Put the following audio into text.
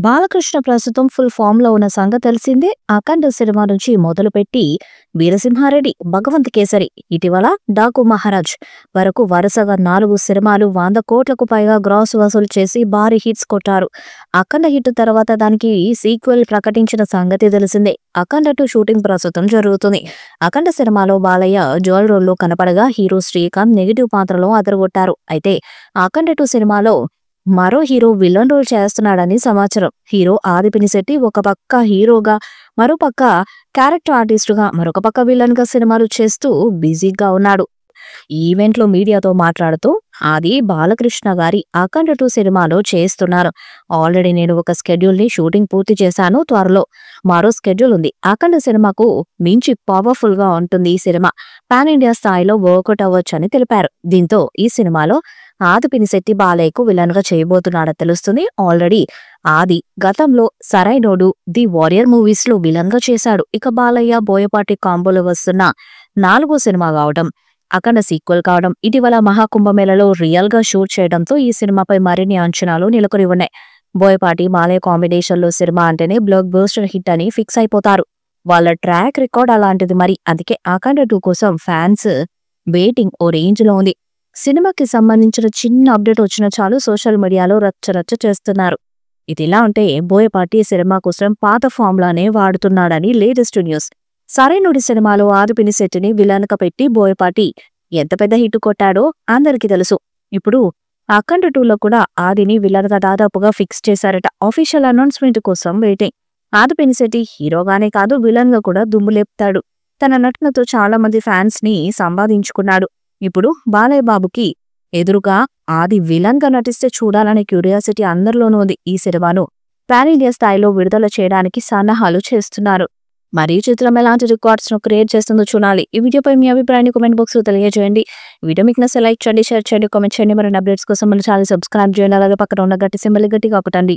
బాలకృష్ణ ప్రస్తుతం full form లో ఉన్న సంగతి తెలిసిందే. అఖండ సినిమా నుంచి మొదలుపెట్టి వీరసింహారెడ్డి, భగవంత్ కేసరి, ఇటీవల డాకు మహారాజ్ వరకు వరుసగా 4 సినిమాలు 100 కోట్లకు పైగా గ్రాస్ వసూలు చేసి భారీ హిట్స్ కొట్టారు. అఖండ హిట్ తర్వాత దానికి సీక్వెల్ ప్రకటించిన సంగతి తెలిసిందే. అఖండ 2 షూటింగ్ ప్రస్తుతం జరుగుతుంది. అఖండ సినిమాలో బాలయ్య డ్యూయల్ రోల్లో కనపడగా హీరో శ్రీకాంత్ నెగిటివ్ పాత్రలో అదరగొట్టారు. అయితే అఖండ 2 సినిమాలో మరో హీరో విలన్ రోల్ చేస్తున్నాడని సమాచారం. హీరో ఆది పినిశెట్టి ఒక పక్క హీరోగా, మరోపక్క క్యారెక్టర్ ఆర్టిస్టుగా, మరొక పక్క విలన్ గా సినిమాలు చేస్తూ బిజీగా ఉన్నాడు. ఈ ఈవెంట్ లో మీడియాతో మాట్లాడుతూ ఆది బాలకృష్ణ గారి అఖండ 2 సినిమాలో చేస్తున్నారు. ఆల్రెడీ నేను ఒక షెడ్యూల్ ని షూటింగ్ పూర్తి చేశాను. త్వరలో మరో షెడ్యూల్ ఉంది. అఖండ సినిమాకు మించి పవర్ఫుల్ గా ఉంటుంది. ఈ సినిమా పాన్ ఇండియా స్థాయిలో వర్కౌట్ అవ్వొచ్చని తెలిపారు. దీంతో ఈ సినిమాలో ఆది పినిశెట్టి బాలయ్యకు విలన్ గా చేయబోతున్నాడని తెలుస్తుంది. ఆల్రెడీ ఆది గతంలో సరైనోడు, ది వారియర్ మూవీస్ లో విలన్ గా చేశాడు. ఇక బాలయ్య బోయపాటి కాంబోలో వస్తున్న 4వ సినిమా కావడం, అఖండ సీక్వెల్ కావడం, ఇటీవల మహాకుంభమేళలో రియల్ గా షూట్ చేయడంతో ఈ సినిమాపై మరిన్ని అంచనాలు నెలకొని ఉన్నాయి. బోయపాటి బాలయ్య కాంబినేషన్ లో సినిమా అంటేనే బ్లాక్ బస్టర్ హిట్ అని ఫిక్స్ అయిపోతారు. వాళ్ళ ట్రాక్ రికార్డ్ అలాంటిది మరి. అందుకే అఖండ 2 కోసం ఫ్యాన్స్ వెయిటింగ్ ఓ రేంజ్ లో ఉంది. సినిమాకి సంబంధించిన చిన్న అప్డేట్ వచ్చినా చాలు సోషల్ మీడియాలో రచ్చరచ్చ చేస్తున్నారు. ఇదిలా ఉంటే బోయపాటి సినిమా కోసం పాత ఫార్ములానే వాడుతున్నాడని లేటెస్ట్ న్యూస్. సరైనోడి సినిమాలో ఆది పినిశెట్టిని విలన్ గా పెట్టి బోయపాటి ఎంత పెద్ద హిట్ కొట్టాడో అందరికీ తెలుసు. ఇప్పుడు అఖండ 2లో కూడా ఆదిని విలన్ గా దాదాపుగా ఫిక్స్ చేశారట. ఆఫీషియల్ అనౌన్స్మెంట్ కోసం వెయిటింగ్. ఆది పినిశెట్టి హీరోగానే కాదు విలన్ గా కూడా దుమ్ము లేపుతాడు. తన నటనతో చాలా మంది ఫ్యాన్స్ ని సంపాదించుకున్నాడు. ఇప్పుడు బాలయ్య బాబుకి ఎదురుగా ఆది విలన్ గా నటిస్తే చూడాలనే క్యూరియాసిటీ అందరిలోనూ ఉంది. ఈ సినిమాను పాన్ ఇండియా స్థాయిలో విడుదల చేయడానికి సన్నాహాలు చేస్తున్నారు. మరి ఈ చిత్రం ఎలాంటి రికార్డ్స్ ను క్రియేట్ చేస్తుందో చూడాలి. ఈ వీడియోపై మీ అభిప్రాయాన్ని కామెంట్ బాక్స్ లో తెలియజేయండి. వీడియో మీకు నచ్చితే లైక్ చేయండి, షేర్ చేయండి, కామెంట్ చేయండి. మరిన్ని అప్డేట్స్ కోసం మన ఛానల్ సబ్స్క్రైబ్ చేయండి. అలాగే పక్కన ఉన్న గట్టి సింబల్ గట్టిగా కొట్టండి.